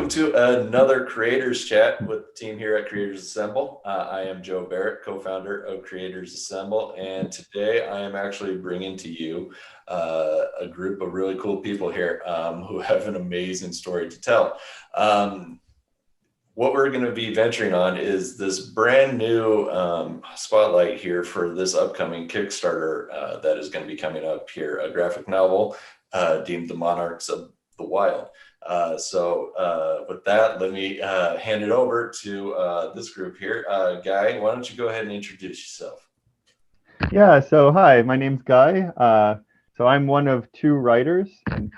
welcome to another Creators Chat with the team here at Creators Assemble. I am Joe Barrett, co-founder of Creators Assemble, and today I am actually bringing to you a group of really cool people here who have an amazing story to tell. What we're going to be venturing on is this brand new spotlight here for this upcoming Kickstarter that is going to be coming up here, a graphic novel deemed The Monarchs of the Wild. With that, let me hand it over to this group here. Guy, why don't you go ahead and introduce yourself? Yeah, so hi, my name's Guy. So I'm one of two writers, and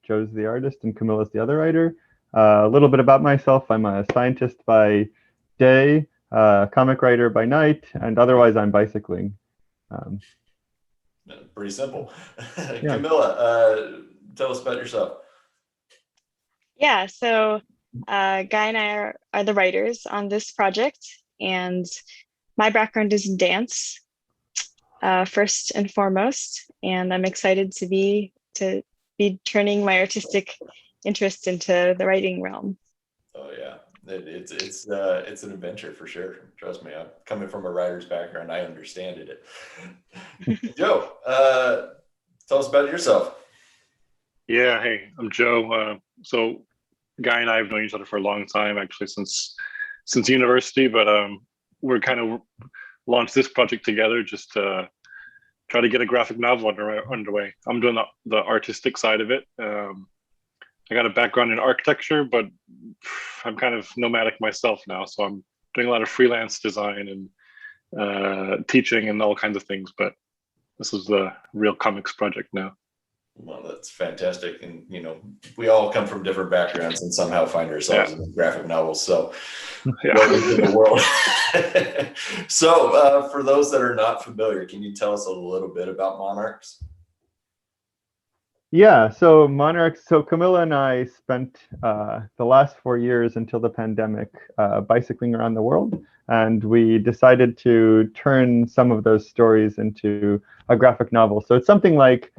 Joe's the artist and Camilla's the other writer. A little bit about myself: I'm a scientist by day, comic writer by night, and otherwise I'm bicycling. Pretty simple. Yeah. Camilla, tell us about yourself. Yeah, so Guy and I are the writers on this project, and my background is in dance, first and foremost, and I'm excited to be turning my artistic interest into the writing realm. Oh yeah, it's an adventure for sure. Trust me, I'm coming from a writer's background. I understand it. Joe, tell us about yourself. Yeah, hey, I'm Joe. So Guy and I have known each other for a long time, actually since university, but we're kind of launched this project together just to try to get a graphic novel underway. I'm doing the artistic side of it. I got a background in architecture, but I'm kind of nomadic myself now, so I'm doing a lot of freelance design and teaching and all kinds of things, but this is the real comics project now. Well, that's fantastic. And, you know, we all come from different backgrounds and somehow find ourselves in graphic novels. So welcome to the world. So for those that are not familiar, can you tell us a little bit about Monarchs? Yeah, so Monarchs, so Camilla and I spent the last 4 years until the pandemic bicycling around the world. And we decided to turn some of those stories into a graphic novel. So it's something like,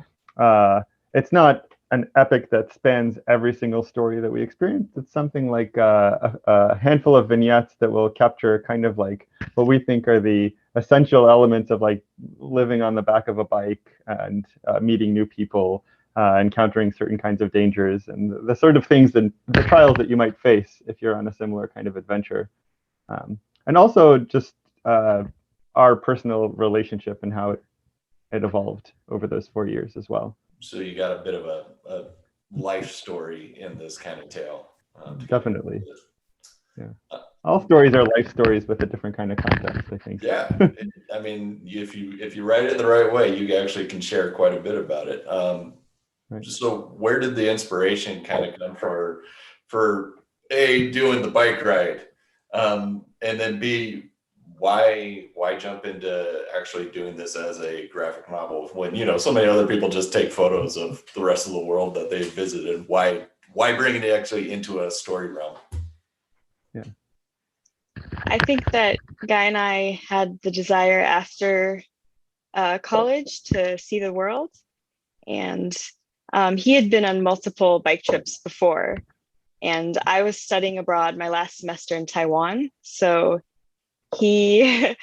it's not an epic that spans every single story that we experience. It's something like a handful of vignettes that will capture kind of like what we think are the essential elements of like living on the back of a bike and meeting new people, encountering certain kinds of dangers and the sort of things that the trials that you might face if you're on a similar kind of adventure. And also just our personal relationship and how it evolved over those 4 years as well. So you got a bit of a life story in this kind of tale. Definitely. Yeah. All stories are life stories with a different kind of context, I think. Yeah. I mean, if you write it the right way, you actually can share quite a bit about it. Right. So where did the inspiration kind of come for A, doing the bike ride, and then B, why jump into actually doing this as a graphic novel when, you know, so many other people just take photos of the rest of the world that they've visited? Why bring it actually into a story realm? Yeah, I think that Guy and I had the desire after college to see the world, and he had been on multiple bike trips before, and I was studying abroad my last semester in Taiwan, so he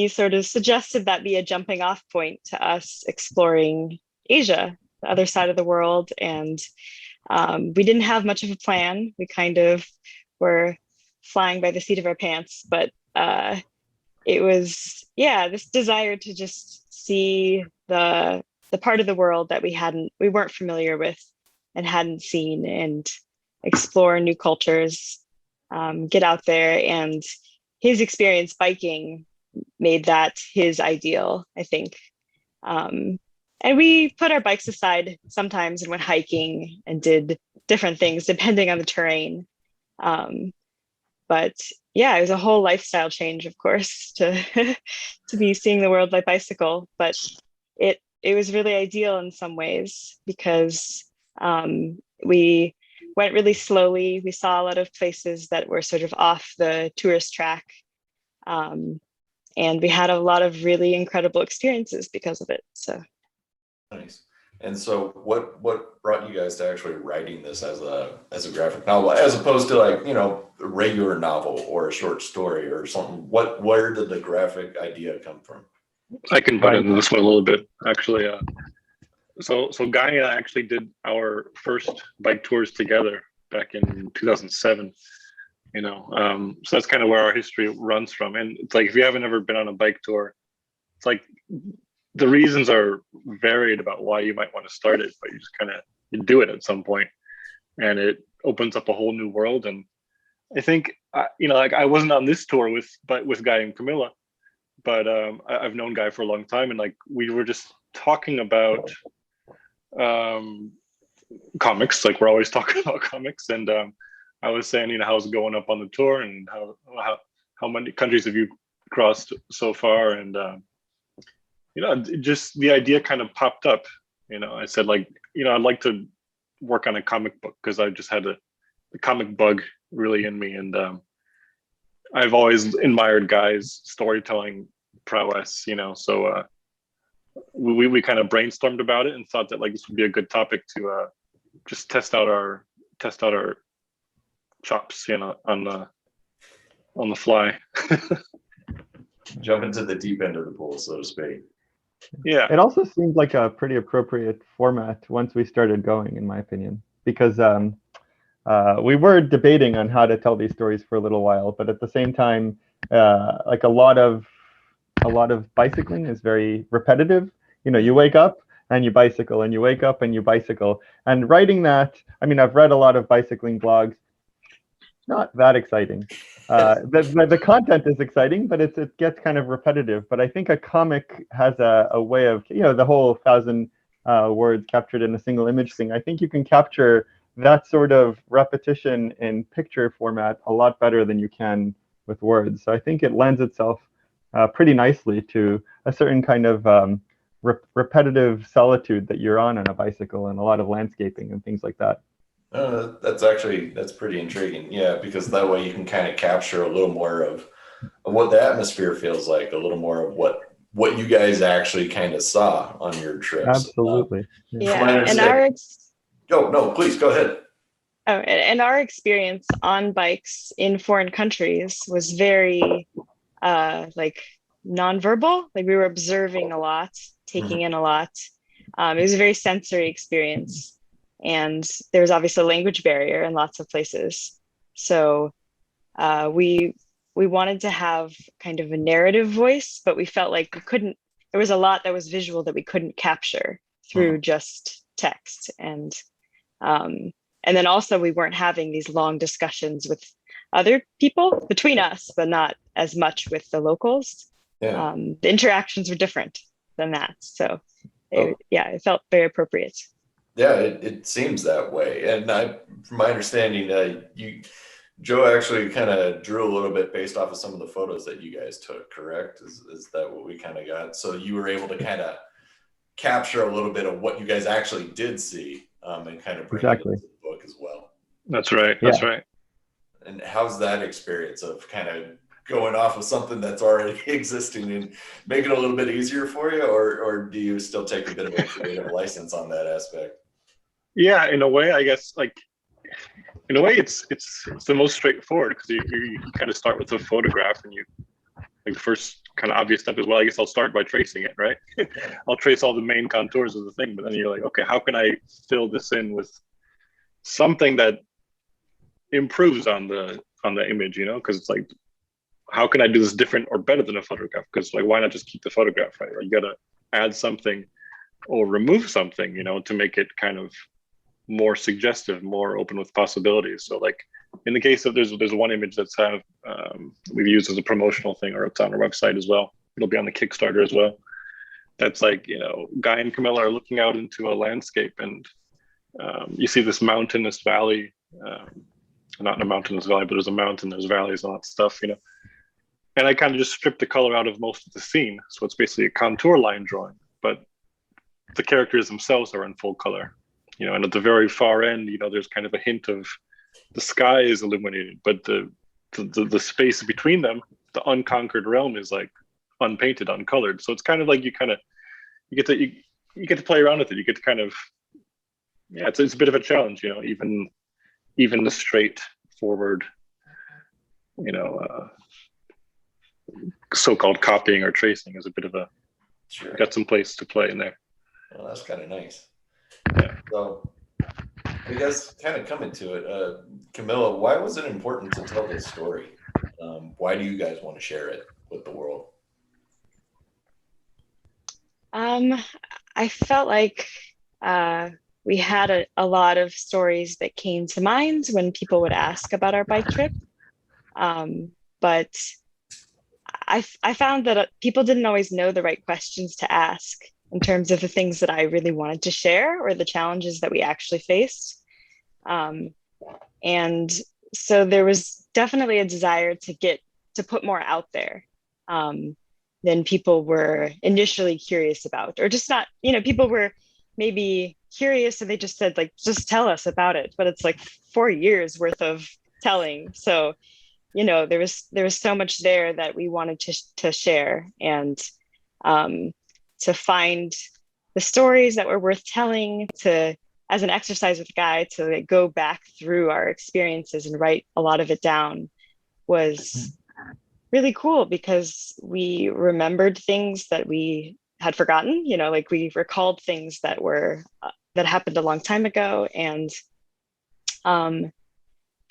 sort of suggested that be a jumping off point to us exploring Asia, the other side of the world. And we didn't have much of a plan. We kind of were flying by the seat of our pants, but it was, yeah, this desire to just see the part of the world that we weren't familiar with and hadn't seen, and explore new cultures, get out there. And his experience biking made that his ideal, I think. And we put our bikes aside sometimes and went hiking and did different things depending on the terrain. But yeah, it was a whole lifestyle change, of course, to to be seeing the world by bicycle. But it was really ideal in some ways because we went really slowly. We saw a lot of places that were sort of off the tourist track. And we had a lot of really incredible experiences because of it. So nice. And so what brought you guys to actually writing this as a graphic novel, as opposed to like, a regular novel or a short story or something? Where did the graphic idea come from? I can butt into this one a little bit, actually. So Guy and I actually did our first bike tours together back in 2007. So that's kind of where our history runs from. And it's like, if you haven't ever been on a bike tour, it's like the reasons are varied about why you might want to start it, but you just kind of you do it at some point, and it opens up a whole new world. And I think like I wasn't on this tour with Guy and Camilla, but I've known Guy for a long time, and like we were just talking about comics. Like we're always talking about comics, and I was saying, how's it going up on the tour, and how many countries have you crossed so far, and just the idea kind of popped up. I said, like, I'd like to work on a comic book, because I just had the comic bug really in me, and I've always admired Guy's storytelling prowess. So we kind of brainstormed about it and thought that like this would be a good topic to just test out our chops, on the fly. Jump into the deep end of the pool, so to speak. Yeah. It also seemed like a pretty appropriate format once we started going, in my opinion, because we were debating on how to tell these stories for a little while, but at the same time, like a lot of bicycling is very repetitive. You wake up and you bicycle, and you wake up and you bicycle. And writing that, I mean, I've read a lot of bicycling blogs. Not that exciting. The content is exciting, but it gets kind of repetitive. But I think a comic has a way of, the whole 1,000 words captured in a single image thing. I think you can capture that sort of repetition in picture format a lot better than you can with words. So I think it lends itself pretty nicely to a certain kind of repetitive solitude that you're on a bicycle, and a lot of landscaping and things like that. That's pretty intriguing. Yeah, because that way you can kind of capture a little more of what the atmosphere feels like, a little more of what you guys actually kind of saw on your trips. Absolutely. Oh, no, please go ahead. Oh, and our experience on bikes in foreign countries was very like nonverbal. Like we were observing a lot, taking in a lot. It was a very sensory experience. And there was obviously a language barrier in lots of places. So we wanted to have kind of a narrative voice, but we felt like there was a lot that was visual that we couldn't capture through just text. And then also we weren't having these long discussions with other people between us, but not as much with the locals. Yeah. The interactions were different than that. So it felt very appropriate. Yeah, it seems that way. And from my understanding, Joe actually kind of drew a little bit based off of some of the photos that you guys took, correct? Is that what we kind of got? So you were able to kind of capture a little bit of what you guys actually did see, and kind of bring it into the book as well. That's right. That's right. And how's that experience of kind of going off of something that's already existing and make it a little bit easier for you, or do you still take a bit of a creative license on that aspect? Yeah, in a way, I guess, like, in a way, it's the most straightforward, because you kind of start with a photograph, and like the first kind of obvious step is, well, I guess I'll start by tracing it, right? I'll trace all the main contours of the thing, but then you're like, okay, how can I fill this in with something that improves on the image, because it's like, how can I do this different or better than a photograph? Because like, why not just keep the photograph, right? Or you got to add something or remove something, to make it kind of more suggestive, more open with possibilities. So like in the case of there's one image that's we've used as a promotional thing, or it's on our website as well. It'll be on the Kickstarter as well. That's like, Guy and Camilla are looking out into a landscape, and you see this mountainous valley, not in a mountainous valley, but there's a mountain, there's valleys, and all that stuff, And I kind of just stripped the color out of most of the scene. So it's basically a contour line drawing, but the characters themselves are in full color. And at the very far end, there's kind of a hint of the sky is illuminated, but the space between them, the unconquered realm, is like unpainted, uncolored. So it's kind of like you get to you get to play around with it. You get to kind of, yeah, it's a bit of a challenge, you know, even the straightforward, you know, so-called copying or tracing is a bit of a, Sure. got some place to play in there. Well, that's kind of nice. Yeah. So I guess kind of coming to it, Camilla, why was it important to tell this story? Why do you guys want to share it with the world? I felt like we had a lot of stories that came to mind when people would ask about our bike trip. But I found that people didn't always know the right questions to ask in terms of the things that I really wanted to share or the challenges that we actually faced. And so there was definitely a desire to put more out there than people were initially curious about, or just not, you know, people were maybe curious and they just said like, just tell us about it. But it's like 4 years worth of telling. So, you know, there was so much there that we wanted to share, and to find the stories that were worth telling, to, as an exercise with Guy, to like go back through our experiences and write a lot of it down was really cool, because we remembered things that we had forgotten, you know, like we recalled things that were that happened a long time ago, and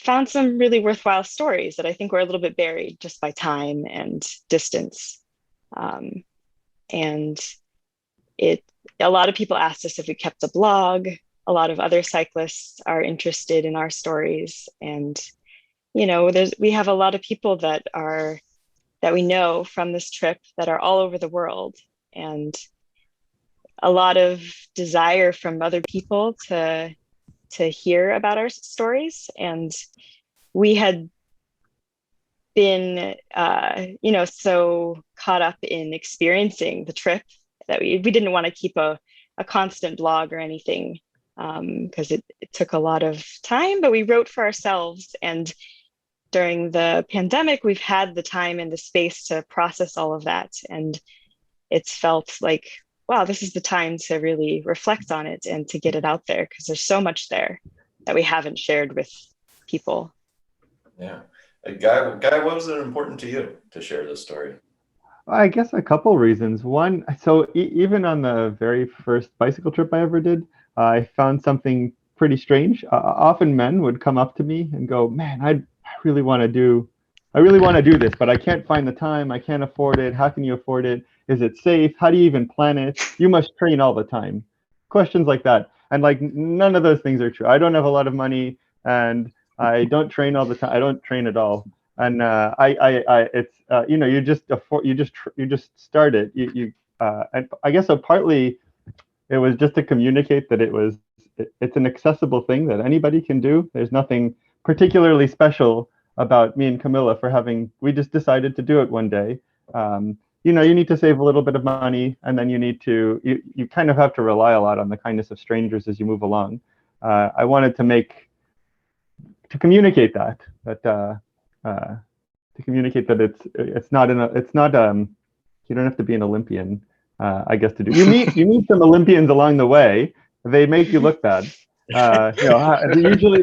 found some really worthwhile stories that I think were a little bit buried just by time and distance. And a lot of people asked us if we kept a blog. A lot of other cyclists are interested in our stories, and you know, we have a lot of people that we know from this trip that are all over the world, and a lot of desire from other people to hear about our stories. And we had been, you know, so caught up in experiencing the trip that we didn't want to keep a constant blog or anything, because it took a lot of time, but we wrote for ourselves. And during the pandemic, we've had the time and the space to process all of that. And it's felt like, wow, this is the time to really reflect on it and to get it out there, because there's so much there that we haven't shared with people. Yeah. Guy, what was it important to you to share this story? I guess a couple reasons. One, so even on the very first bicycle trip I ever did, I found something pretty strange. Often men would come up to me and go, "Man, I really want to do this, but I can't find the time. I can't afford it. How can you afford it? Is it safe? How do you even plan it? You must train all the time." Questions like that. And like none of those things are true. I don't have a lot of money, and I don't train all the time. I don't train at all. And it's you know, you just start it. And I guess so partly it was just to communicate that it's an accessible thing that anybody can do. There's nothing particularly special about me and Camilla we just decided to do it one day. You know, you need to save a little bit of money, and then you kind of have to rely a lot on the kindness of strangers as you move along. I wanted to communicate that you don't have to be an Olympian, I guess, to do. You meet some Olympians along the way. They make you look bad. You know, they usually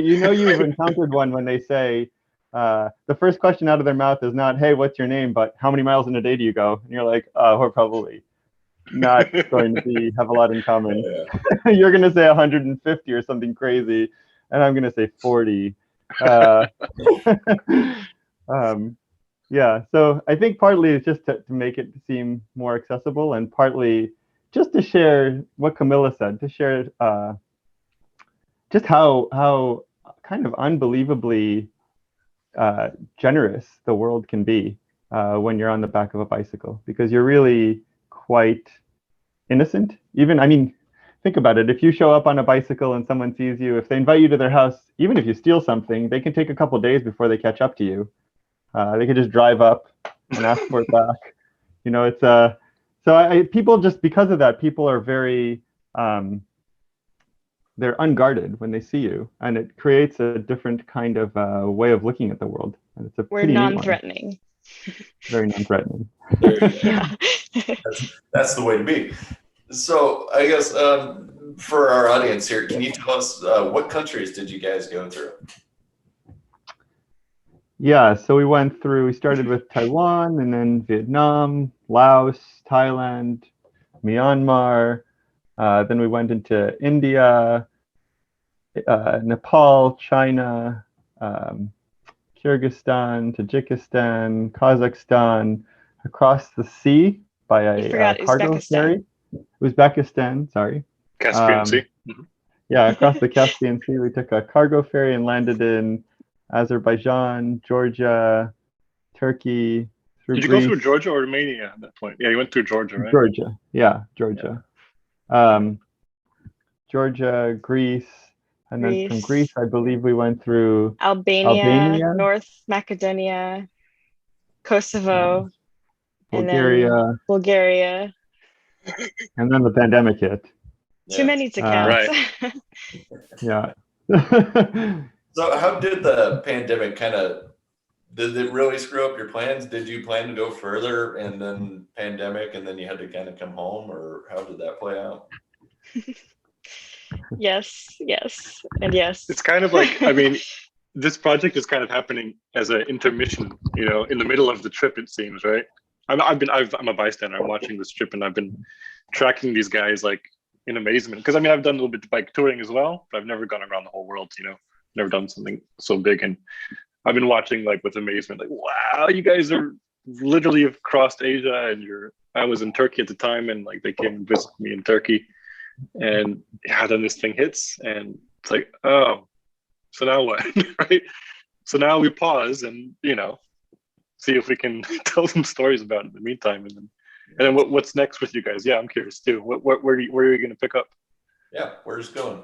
you know you've encountered one when they say the first question out of their mouth is not, "Hey, what's your name?" but "How many miles in a day do you go?" And you're like, we're probably not going to have a lot in common. Yeah. You're going to say 150 or something crazy, and I'm going to say 40. Yeah, so I think partly it's just to make it seem more accessible, and partly just to share what Camilla said, to share just how kind of unbelievably generous the world can be when you're on the back of a bicycle, because you're really quite innocent. Even, I mean, think about it. If you show up on a bicycle and someone sees you, if they invite you to their house, even if you steal something, they can take a couple days before they catch up to you. They could just drive up and ask for it back. You know, it's so people, just because of that, people are very they're unguarded when they see you, and it creates a different kind of way of looking at the world. And it's a We're pretty neat one. non-threatening. Very non-threatening. There you go. Yeah. That's the way to be. So I guess for our audience here, can you tell us what countries did you guys go through? Yeah, so we started with Taiwan and then Vietnam, Laos, Thailand, Myanmar. Then we went into India, Nepal, China, Kyrgyzstan, Tajikistan, Kazakhstan, across the sea by You a forgot cargo Uzbekistan. ferry. Uzbekistan, sorry. Caspian Sea. Mhm. Yeah, across the Caspian Sea, we took a cargo ferry and landed in Azerbaijan, Georgia, Turkey, through Did you Greece. go through Georgia or Romania at that point? Yeah, you went through Georgia, right? Georgia, yeah, Georgia. Georgia, Greece, and then from Greece, I believe we went through Albania, North Macedonia, Kosovo, and Bulgaria, then Bulgaria. and then the pandemic hit. Too many to count. Right. Yeah. So how did the pandemic did it really screw up your plans? Did you plan to go further and then pandemic and then you had to kind of come home, or how did that play out? Yes, and yes. It's kind of like, I mean, this project is kind of happening as an intermission, in the middle of the trip, it seems, right? I'm a bystander. I'm watching this trip and I've been tracking these guys like in amazement. Because I mean, I've done a little bit of bike touring as well, but I've never gone around the whole world, never done something so big. And I've been watching like with amazement, like, wow, you guys are literally have crossed Asia, and I was in Turkey at the time, and like they came and visited me in Turkey, and yeah, then this thing hits, and it's like, oh, so now what, right? So now we pause and see if we can tell some stories about it in the meantime, and then what's next with you guys? Yeah, I'm curious too. Where are you going to pick up? Yeah, where's it going?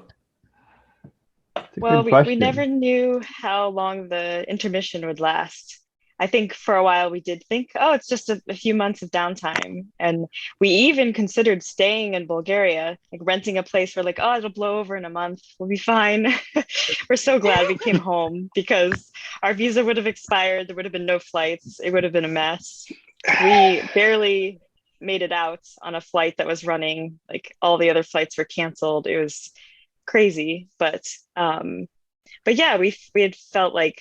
Well, we never knew how long the intermission would last. I think for a while we did think, oh, it's just a few months of downtime. And we even considered staying in Bulgaria, like renting a place. We're like, oh, it'll blow over in a month. We'll be fine. We're so glad we came home because our visa would have expired. There would have been no flights. It would have been a mess. We barely made it out on a flight that was running. Like all the other flights were canceled. It was crazy. But yeah, we had felt like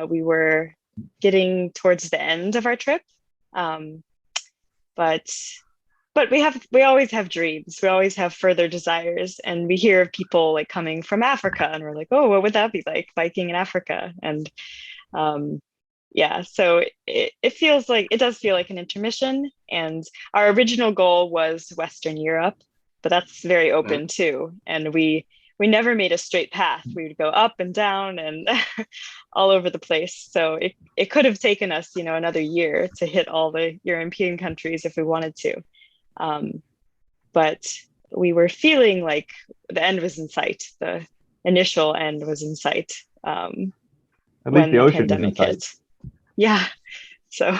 we were getting towards the end of our trip, but we always have dreams. We always have further desires, and we hear of people like coming from Africa, and we're like, oh, what would that be like, biking in Africa? And yeah, so it does feel like an intermission, and our original goal was Western Europe, but that's very open too, and we never made a straight path. We would go up and down and all over the place. So it could have taken us, another year to hit all the European countries if we wanted to. But we were feeling like the end was in sight. The initial end was in sight. At least the ocean was in sight. Hit. Yeah. So,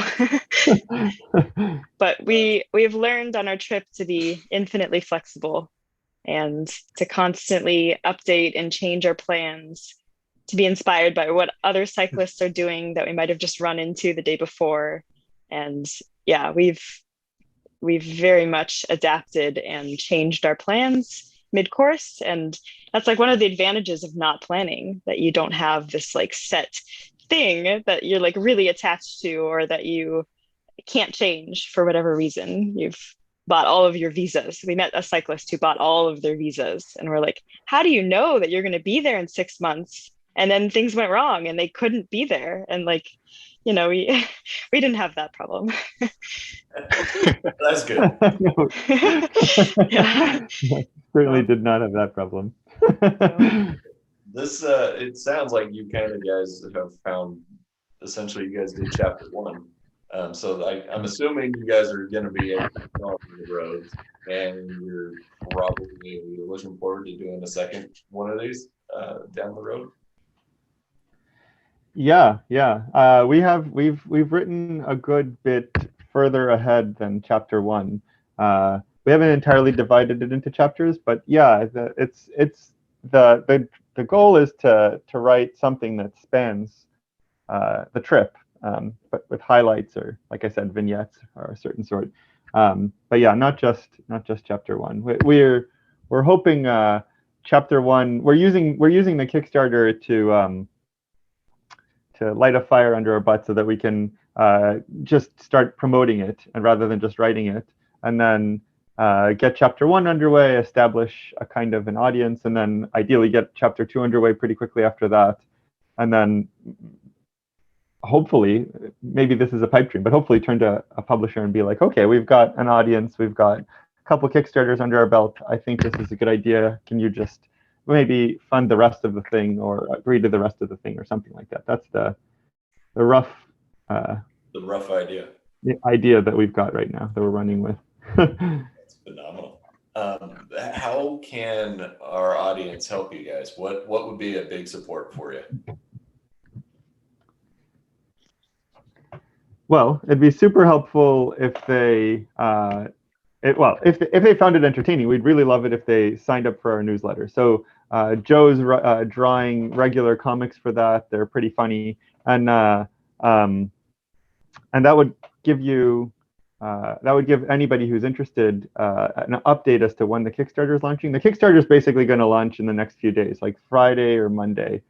but we've learned on our trip to be infinitely flexible, and to constantly update and change our plans, to be inspired by what other cyclists are doing that we might have just run into the day before. And yeah, we've very much adapted and changed our plans mid-course. And that's like one of the advantages of not planning, that you don't have this like set thing that you're like really attached to, or that you can't change for whatever reason. You've bought all of your visas. We met a cyclist who bought all of their visas, and we're like, how do you know that you're going to be there in 6 months? And then things went wrong and they couldn't be there. And like, we didn't have that problem. That's good. Yeah. Certainly did not have that problem. This it sounds like you kind of guys have found, essentially you guys did chapter 1. So I'm assuming you guys are going to be able to go on the roads, and you're probably looking forward to doing a second one of these down the road. Yeah. We've written a good bit further ahead than chapter 1. We haven't entirely divided it into chapters, but yeah, the goal is to write something that spans the trip. but with highlights or, like I said, vignettes or a certain sort. But yeah, not just chapter one. We're hoping chapter one. We're using the Kickstarter to light a fire under our butt so that we can just start promoting it, and rather than just writing it, and then get chapter one underway, establish a kind of an audience, and then ideally get chapter two underway pretty quickly after that, and then hopefully, maybe this is a pipe dream, but hopefully turn to a publisher and be like, okay, we've got an audience, we've got a couple Kickstarters under our belt. I think this is a good idea. Can you just maybe fund the rest of the thing, or agree to the rest of the thing, or something like that? That's the rough idea. The idea that we've got right now that we're running with. That's phenomenal. How can our audience help you guys? What would be a big support for you? Well, it'd be super helpful if they if they found it entertaining. We'd really love it if they signed up for our newsletter. So Joe's drawing regular comics for that. They're pretty funny, and that would give you that would give anybody who's interested an update as to when the Kickstarter is launching. The Kickstarter is basically going to launch in the next few days, like Friday or Monday,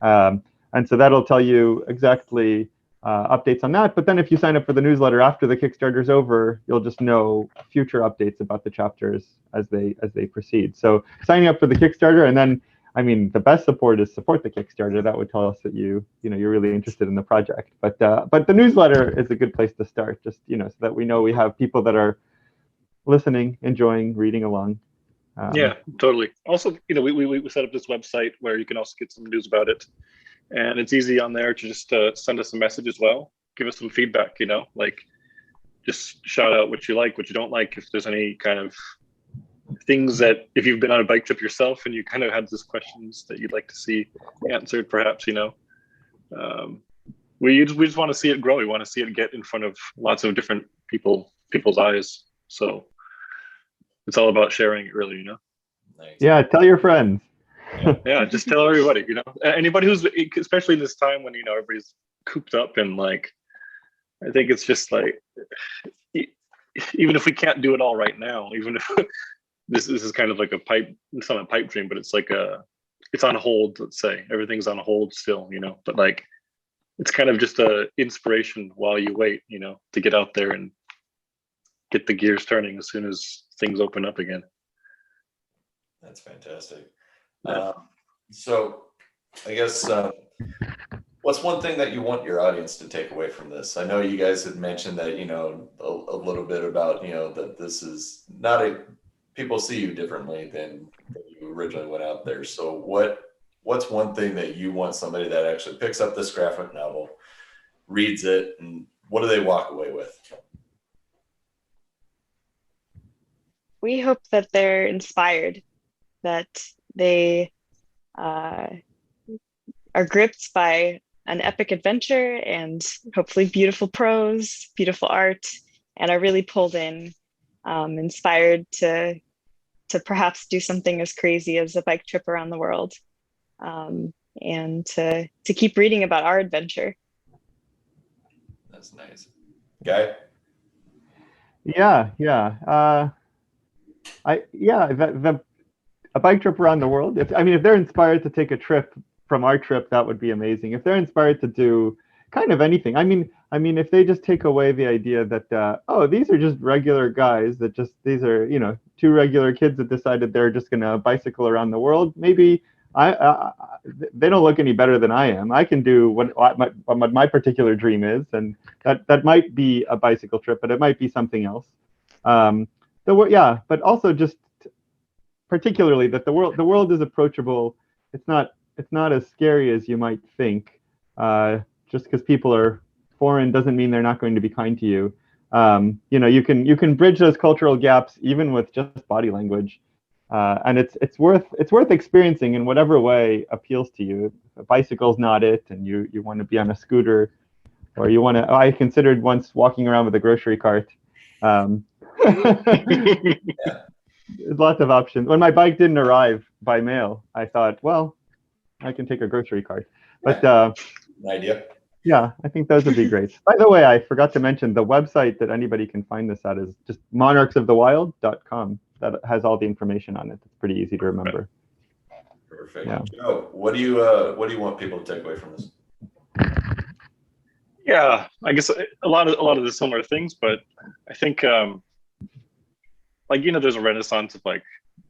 and so that'll tell you exactly updates on that. But then if you sign up for the newsletter after the Kickstarter's over, you'll just know future updates about the chapters as they proceed. So signing up for the Kickstarter, and then, I mean, the best support is support the Kickstarter. That would tell us that you're really interested in the project. But the newsletter is a good place to start, just so that we know we have people that are listening, enjoying, reading along. Yeah, totally. Also, we set up this website where you can also get some news about it. And it's easy on there to just send us a message as well. Give us some feedback, like just shout out what you like, what you don't like. If there's any kind of things that, if you've been on a bike trip yourself and you kind of had these questions that you'd like to see answered, perhaps, we just want to see it grow. We want to see it get in front of lots of different people's eyes. So it's all about sharing it, really, Nice. Yeah, tell your friends. Yeah, just tell everybody, anybody who's, especially in this time when everybody's cooped up, and like, I think it's just like, even if we can't do it all right now, even if this is kind of like it's not a pipe dream, but it's like it's on hold. Let's say everything's on hold still, but like, it's kind of just a inspiration while you wait, to get out there and get the gears turning as soon as things open up again. That's fantastic. Yeah. So I guess what's one thing that you want your audience to take away from this? I know you guys had mentioned that, a little bit about, that this is not people see you differently than you originally went out there. So what's one thing that you want somebody that actually picks up this graphic novel, reads it, and what do they walk away with? We hope that they're inspired, that they are gripped by an epic adventure and hopefully beautiful prose, beautiful art, and are really pulled in, inspired to perhaps do something as crazy as a bike trip around the world, and to keep reading about our adventure. That's nice. Guy? Yeah. A bike trip around the world. If they're inspired to take a trip from our trip, that would be amazing. If they're inspired to do kind of anything, if they just take away the idea that these are just regular guys, these are two regular kids that decided they're just gonna bicycle around the world. Maybe they don't look any better than I am. I can do what my particular dream is, and that might be a bicycle trip, but it might be something else. But also just particularly that the world is approachable. It's not as scary as you might think. Just because people are foreign doesn't mean they're not going to be kind to you. You can bridge those cultural gaps even with just body language, and it's worth experiencing in whatever way appeals to you. If a bicycle's not it, and you want to be on a scooter, or you want to. I considered once walking around with a grocery cart. There's lots of options. When my bike didn't arrive by mail, I thought, well, I can take a grocery cart. But an idea. Yeah, I think those would be great. By the way, I forgot to mention the website that anybody can find this at is just monarchsofthewild.com. That has all the information on it. It's pretty easy to remember. Perfect. Yeah. Joe, what do you want people to take away from this? Yeah, I guess a lot of the similar things, but I think like, you know, there's a renaissance of like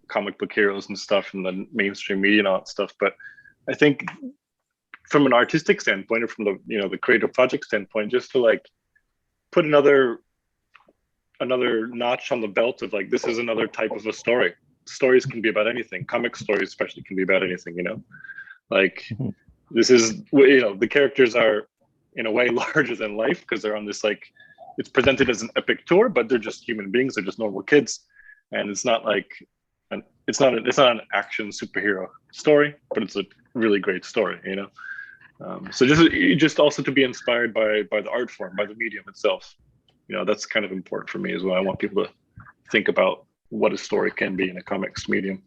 comic book heroes and stuff in the mainstream media and all that stuff. But I think from an artistic standpoint, or from the, you know, the creative project standpoint, just to like put another notch on the belt of like, this is another type of a story. Stories can be about anything. Comic stories especially can be about anything, you know. Like, this is, you know, the characters are in a way larger than life because they're on this, like, it's presented as an epic tour, but they're just human beings. They're just normal kids, and it's not like it's not an action superhero story, but it's a really great story, you know. So just also to be inspired by the art form, by the medium itself, you know, that's kind of important for me as well. I want people to think about what a story can be in a comics medium.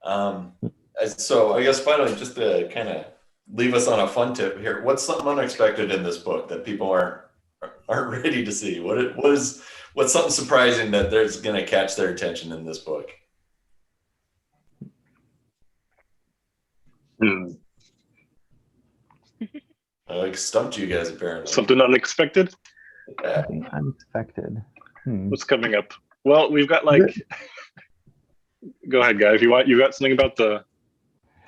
So I guess finally, just to kind of leave us on a fun tip here, what's something unexpected in this book that people aren't ready to see? What's something surprising that there's going to catch their attention in this book? I like stumped you guys apparently. Something unexpected. Yeah. Something unexpected. What's coming up? Well, we've got like. Go ahead, guy. If you want, you got something about the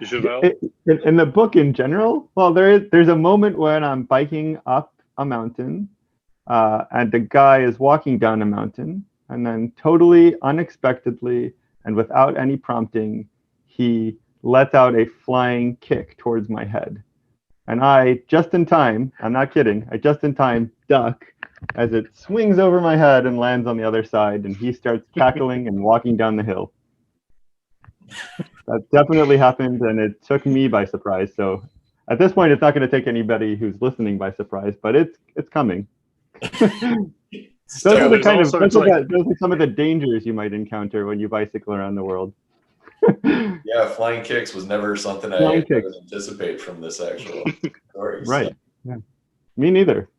Javel? In the book in general, well, there's a moment when I'm biking up a mountain, and the guy is walking down a mountain, and then totally unexpectedly and without any prompting, he lets out a flying kick towards my head. And I, just in time, I'm not kidding, I just in time duck as it swings over my head and lands on the other side, and he starts cackling and walking down the hill. That definitely happened, and it took me by surprise. So at this point, it's not going to take anybody who's listening by surprise, but it's coming. Those are some of the dangers you might encounter when you bicycle around the world. Yeah, flying kicks was never something I would anticipate from this actual story. Right. So. Yeah. Me neither.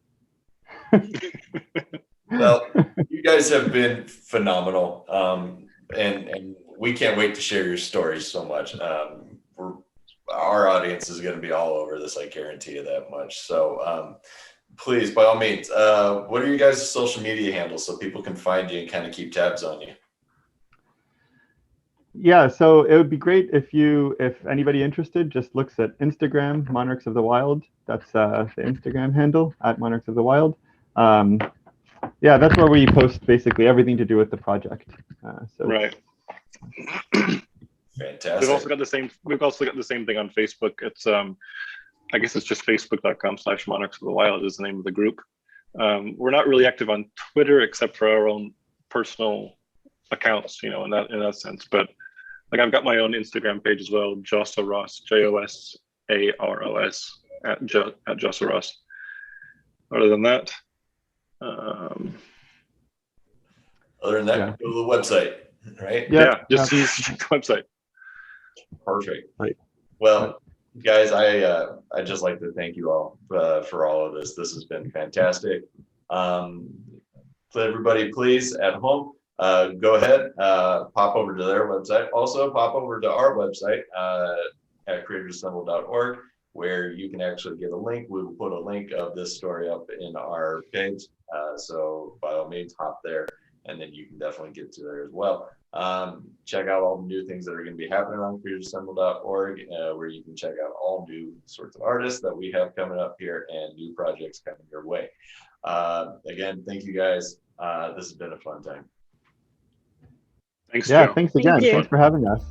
Well, you guys have been phenomenal, and we can't wait to share your stories so much. Our audience is going to be all over this, I guarantee you that much. So please, by all means, what are you guys' social media handles so people can find you and kind of keep tabs on you? Yeah, so it would be great if anybody interested just looks at Instagram, Monarchs of the Wild. That's the Instagram handle, @MonarchsOfTheWild. Yeah, that's where we post basically everything to do with the project. Right. Fantastic. We've also got the same thing on Facebook. It's I guess it's just facebook.com/Monarchs of the Wild is the name of the group. We're not really active on Twitter except for our own personal accounts, you know, in that sense. But like, I've got my own Instagram page as well, Jossa Ross, JOSAROS at Jossa Ross. Other than that, go to the website, right? Yeah, just check the website. Perfect. Right. Well, guys, I just like to thank you all for all of this. This has been fantastic. Everybody, please, at home, go ahead, pop over to their website. Also, pop over to our website at creatorsassemble.org, where you can actually get a link. We will put a link of this story up in our page. So by all means, hop there, and then you can definitely get to there as well. Check out all the new things that are going to be happening on creatorsassemble.org, where you can check out all new sorts of artists that we have coming up here and new projects coming your way. Again, thank you guys. This has been a fun time. Thanks, Joe. Thanks again. Thank you. Thanks for having us.